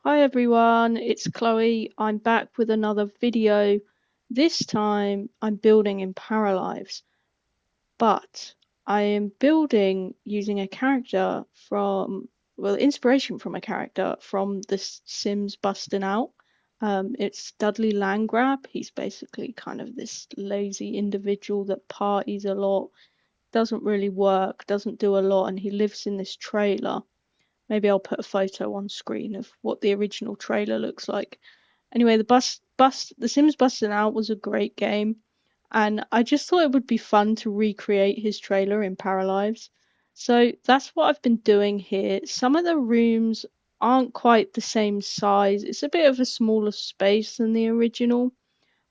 Hi everyone, it's Chloe. I'm back with another video. This time I'm building in Paralives, but I am building using a character from, well, inspiration from a character from the Sims Bustin Out. It's Dudley Landgraab. He's basically kind of this lazy individual that parties a lot, doesn't really work, doesn't do a lot, and he lives in this trailer. Maybe I'll put a photo on screen of what the original trailer looks like. Anyway, the Sims Bustin' Out was a great game, and I just thought it would be fun to recreate his trailer in Paralives. So that's what I've been doing here. Some of the rooms aren't quite the same size. It's a bit of a smaller space than the original,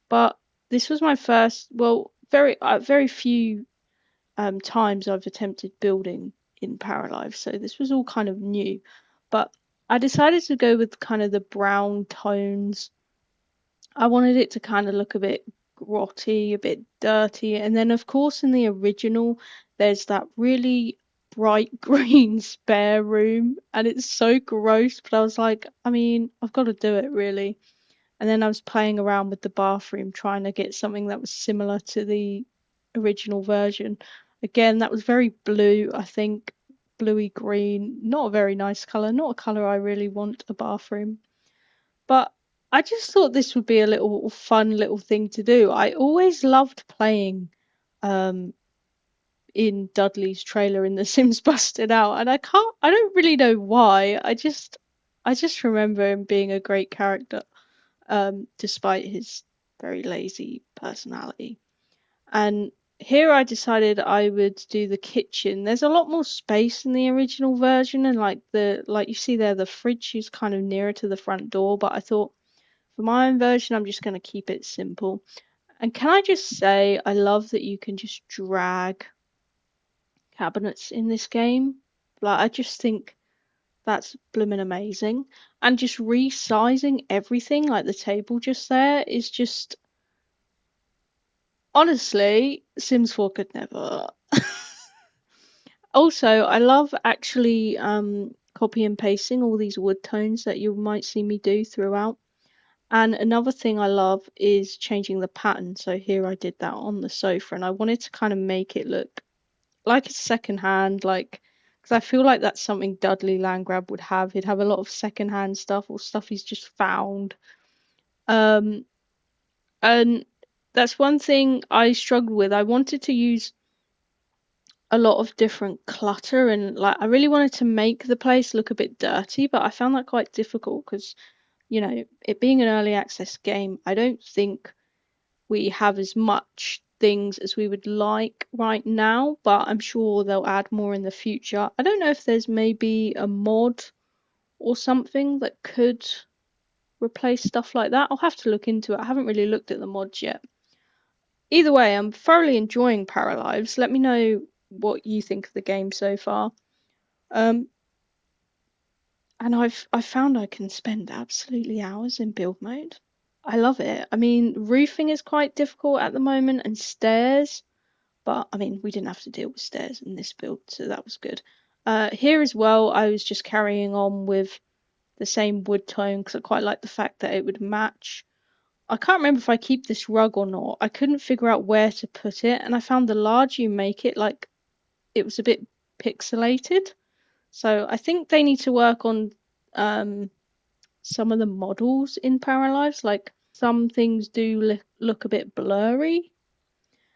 but this was my first, well, very few times I've attempted building in Paralive, so this was all kind of new. But I decided to go with kind of the brown tones. I wanted it to kind of look a bit grotty, a bit dirty, and then of course in the original there's that really bright green spare room, and it's so gross, but I was like, I mean, I've got to do it really. And then I was playing around with the bathroom trying to get something that was similar to the original version. Again, that was very blue, I think, bluey green. Not a very nice colour, not a colour I really want a bathroom. But I just thought this would be a little fun little thing to do. I always loved playing um in Dudley's trailer in The Sims Busted Out, and I don't really know why. I just remember him being a great character, despite his very lazy personality. And here I decided I would do the kitchen. There's a lot more space in the original version, and like you see there, the fridge is kind of nearer to the front door, but I thought for my own version, I'm just going to keep it simple. And can I just say, I love that you can just drag cabinets in this game. Like, I just think that's blooming amazing. And just resizing everything, like the table just there, is just honestly, Sims 4 could never. Also, I love actually copy and pasting all these wood tones that you might see me do throughout. And another thing I love is changing the pattern. So here I did that on the sofa, and I wanted to kind of make it look like it's secondhand, like because I feel like that's something Dudley Landgraab would have. He'd have a lot of secondhand stuff or stuff he's just found. Um, and that's one thing I struggled with. I wanted to use a lot of different clutter, and like I really wanted to make the place look a bit dirty, but I found that quite difficult because, it being an early access game, I don't think we have as much things as we would like right now, but I'm sure they'll add more in the future. I don't know if there's maybe a mod or something that could replace stuff like that. I'll have to look into it. I haven't really looked at the mods yet. Either way, I'm thoroughly enjoying Paralives. Let me know what you think of the game so far. Um, and I found I can spend absolutely hours in build mode. I love it. I mean, roofing is quite difficult at the moment, and stairs, but I mean, we didn't have to deal with stairs in this build, so that was good. Here as well, I was just carrying on with the same wood tone because I quite like the fact that it would match. I can't remember if I keep this rug or not. I couldn't figure out where to put it, and I found the larger you make it, like it was a bit pixelated. So I think they need to work on um, some of the models in Paralives. Like some things do look a bit blurry.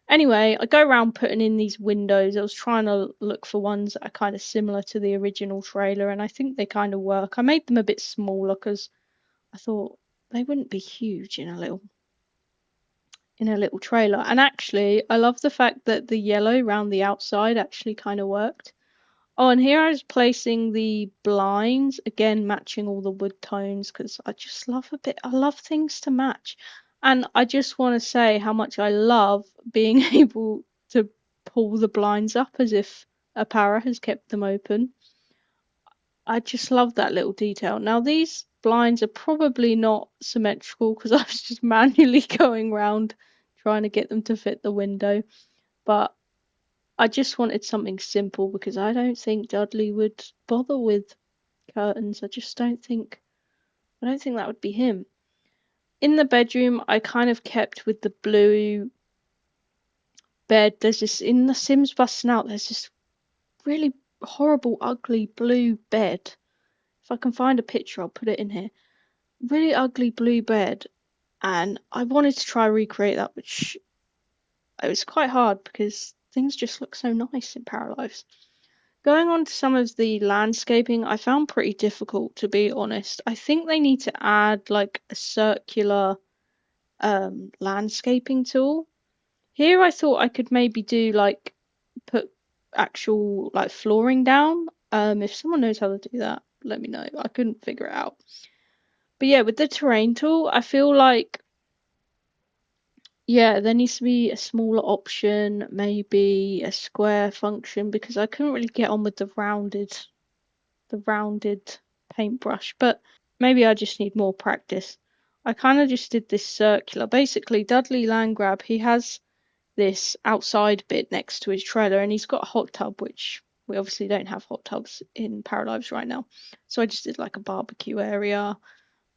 Anyway, I go around putting in these windows. I was trying to look for ones that are kind of similar to the original trailer, and I think they kind of work. I made them a bit smaller because I thought they wouldn't be huge in a little trailer. And actually, I love the fact that the yellow around the outside actually kind of worked. Oh, and here I was placing the blinds, again matching all the wood tones because I just love I love things to match. And I just want to say how much I love being able to pull the blinds up as if a para has kept them open. I just love that little detail. Now, these blinds are probably not symmetrical because I was just manually going around trying to get them to fit the window, but I just wanted something simple because I don't think Dudley would bother with curtains. I just don't think I don't think that would be him. In the bedroom, I kind of kept with the blue bed. There's this, in the Sims Bustin Out, there's this really horrible, ugly blue bed. If I can find a picture, I'll put it in here. Really ugly blue bed. And I wanted to try recreate that, which it was quite hard because things just look so nice in Paralives. Going on to some of the landscaping, I found pretty difficult, to be honest. I think they need to add like a circular landscaping tool. Here I thought I could maybe do like put actual like flooring down. If someone knows how to do that, let me know. I couldn't figure it out. But yeah, with the terrain tool, I feel like yeah, there needs to be a smaller option, maybe a square function, because I couldn't really get on with the rounded paintbrush, but maybe I just need more practice. I kind of just did this circular. Basically, Dudley Landgraab, he has this outside bit next to his trailer, and he's got a hot tub, which we obviously don't have hot tubs in Paralives right now. So I just did like a barbecue area.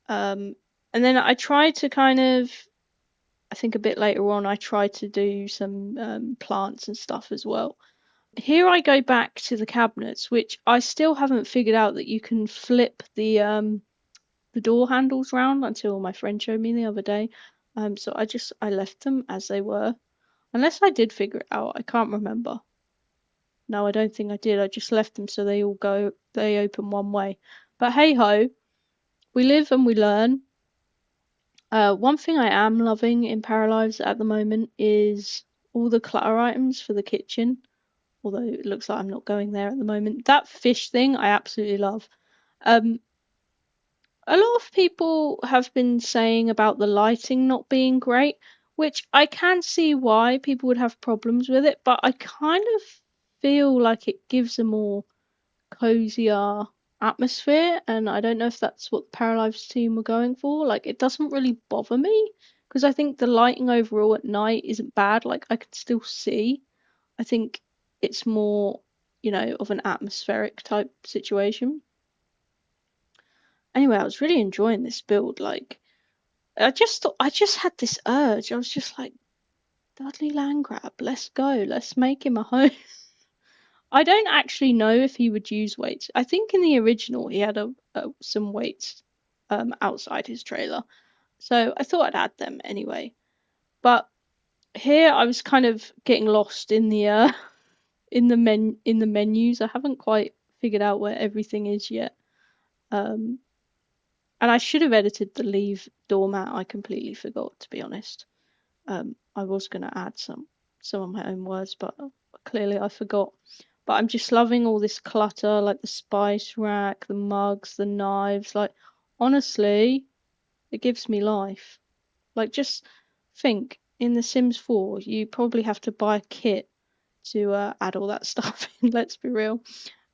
And then I tried to kind of, I think a bit later on, I tried to do some plants and stuff as well. Here I go back to the cabinets, which I still haven't figured out that you can flip the door handles round until my friend showed me the other day. So I left them as they were. Unless I did figure it out, I can't remember. No, I don't think I did. I just left them so they open one way. But hey ho, we live and we learn. One thing I am loving in Paralives at the moment is all the clutter items for the kitchen. Although it looks like I'm not going there at the moment. That fish thing I absolutely love. Um, a lot of people have been saying about the lighting not being great, which I can see why people would have problems with it, but I kind of feel like it gives a more cozier atmosphere, and I don't know if that's what the Paralives team were going for. Like, it doesn't really bother me because I think the lighting overall at night isn't bad. Like, I can still see. I think it's more, of an atmospheric type situation. Anyway, I was really enjoying this build. Like, I just had this urge. I was just like, Dudley Landgraab, let's go. Let's make him a home. I don't actually know if he would use weights. I think in the original he had some weights outside his trailer. So I thought I'd add them anyway. But here I was kind of getting lost in the in the menus. I haven't quite figured out where everything is yet. Um, and I should have edited the leave doormat. I completely forgot, to be honest. I was gonna add some of my own words, but clearly I forgot. But I'm just loving all this clutter, like the spice rack, the mugs, the knives. Like, honestly, it gives me life. Like, just think, in The Sims 4, you probably have to buy a kit to add all that stuff in, let's be real.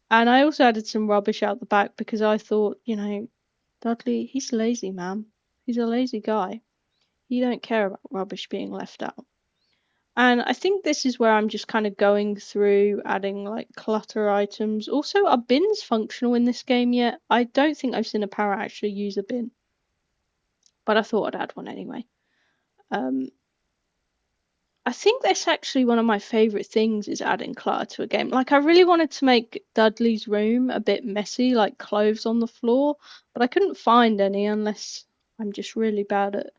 And I also added some rubbish out the back because I thought, Dudley, he's lazy, man. He's a lazy guy. He don't care about rubbish being left out. And I think this is where I'm just kind of going through adding like clutter items. Also, are bins functional in this game yet? I don't think I've seen a para actually use a bin, but I thought I'd add one anyway. Um, I think that's actually one of my favorite things is adding clutter to a game. Like, I really wanted to make Dudley's room a bit messy, like clothes on the floor, but I couldn't find any unless I'm just really bad at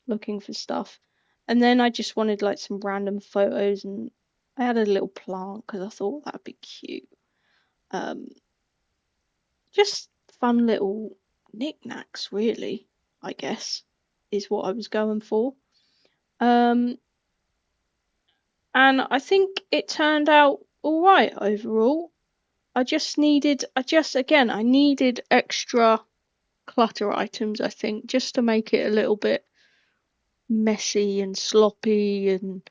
looking for stuff. And then I just wanted like some random photos, and I added a little plant because I thought that'd be cute. Um, just fun little knickknacks, really, I guess, is what I was going for. Um, and I think it turned out all right overall. I needed extra clutter items, I think, just to make it a little bit messy and sloppy. And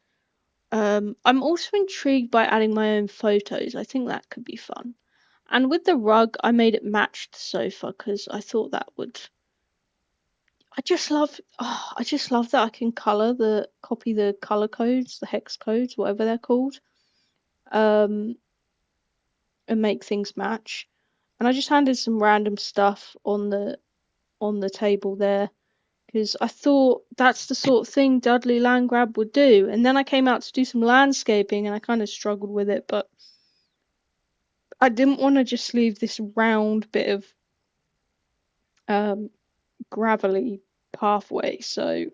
I'm also intrigued by adding my own photos. I think that could be fun. And with the rug, I made it match the sofa because I thought that would. I just love that I can copy the color codes, the hex codes, whatever they're called, um, and make things match. And I just handed some random stuff on on the table there, because I thought that's the sort of thing Dudley Landgraab would do. And then I came out to do some landscaping and I kind of struggled with it, but I didn't want to just leave this round bit of gravelly pathway, so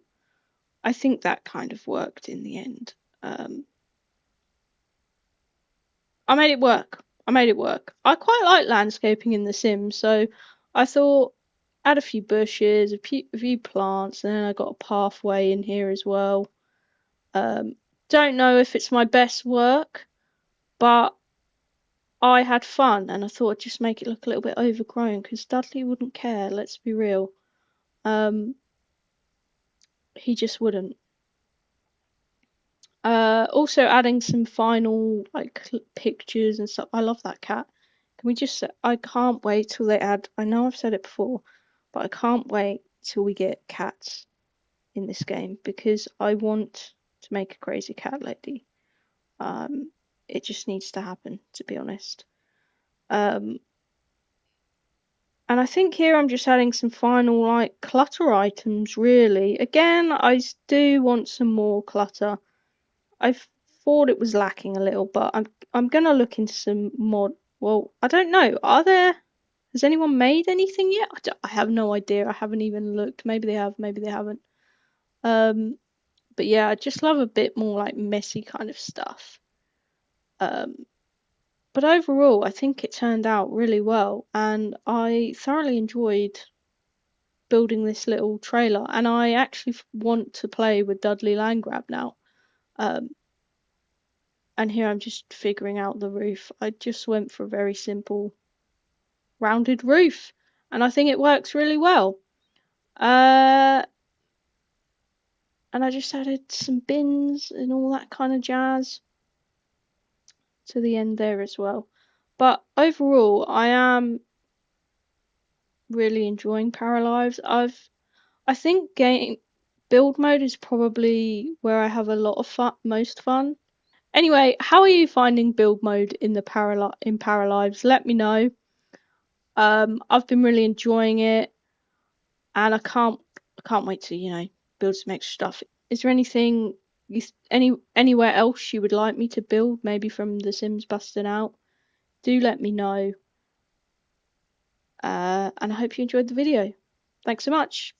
I think that kind of worked in the end. I made it work. I made it work. I quite like landscaping in The Sims, so I thought add a few bushes, a few plants, and then I got a pathway in here as well. Don't know if it's my best work, but I had fun, and I thought I'd just make it look a little bit overgrown because Dudley wouldn't care. Let's be real. He just wouldn't. Also adding some final like pictures and stuff. I love that cat. Can we just say, I can't wait till they add, I know I've said it before, but I can't wait till we get cats in this game because I want to make a crazy cat lady. It just needs to happen, to be honest. And I think here I'm just adding some final like clutter items really. Again, I do want some more clutter. I thought it was lacking a little, but I'm gonna look into some mod. Well, I don't know. Has anyone made anything yet? I have no idea. I haven't even looked. Maybe they have. Maybe they haven't. But yeah, I just love a bit more like messy kind of stuff. But overall, I think it turned out really well, and I thoroughly enjoyed building this little trailer. And I actually want to play with Dudley Landgraab now. Um, and here I'm just figuring out the roof. I just went for a very simple rounded roof, and I think it works really well. And I just added some bins and all that kind of jazz to the end there as well. But overall, I am really enjoying Paralives. I think game build mode is probably where I have a lot of fun, most fun. Anyway, how are you finding build mode in the Paralives? Let me know. I've been really enjoying it, and I can't wait to build some extra stuff. Is there anything anywhere else you would like me to build? Maybe from The Sims Bustin Out. Do let me know. And I hope you enjoyed the video. Thanks so much.